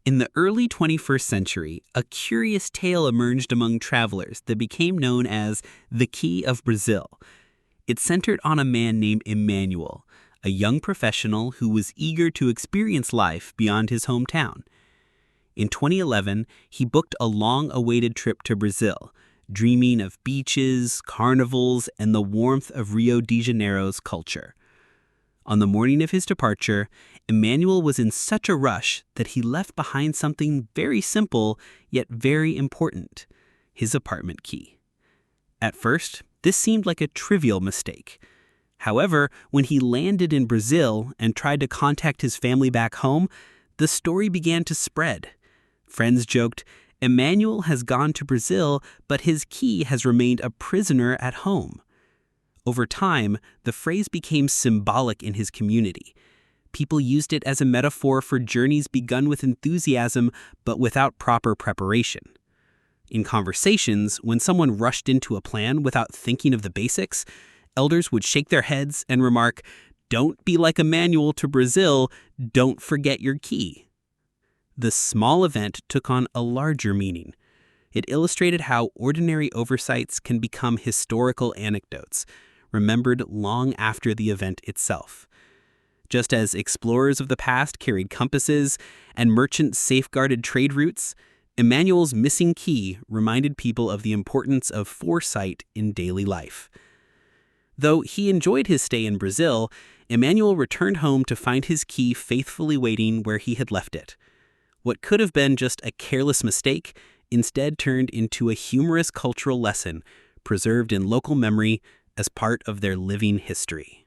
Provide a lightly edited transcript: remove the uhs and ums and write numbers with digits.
In the early 21st century, a curious tale emerged among travelers that became known as the Key of Brazil. It centered on a man named Emmanuel, a young professional who was eager to experience life beyond his hometown. In 2011, he booked a long-awaited trip to Brazil, dreaming of beaches, carnivals, and the warmth of Rio de Janeiro's culture. On the morning of his departure, Emmanuel was in such a rush that he left behind something very simple yet very important: his apartment key. At first, this seemed like a trivial mistake. However, when he landed in Brazil and tried to contact his family back home, the story began to spread. Friends joked, "Emmanuel has gone to Brazil, but his key has remained a prisoner at home." Over time, the phrase became symbolic in his community. People used it as a metaphor for journeys begun with enthusiasm but without proper preparation. In conversations, when someone rushed into a plan without thinking of the basics, elders would shake their heads and remark, "Don't be like Emmanuel to Brazil, don't forget your key." The small event took on a larger meaning. It illustrated how ordinary oversights can become historical anecdotes, remembered long after the event itself. Just as explorers of the past carried compasses and merchants safeguarded trade routes, Emmanuel's missing key reminded people of the importance of foresight in daily life. Though he enjoyed his stay in Brazil, Emmanuel returned home to find his key faithfully waiting where he had left it. What could have been just a careless mistake instead turned into a humorous cultural lesson preserved in local memory as part of their living history.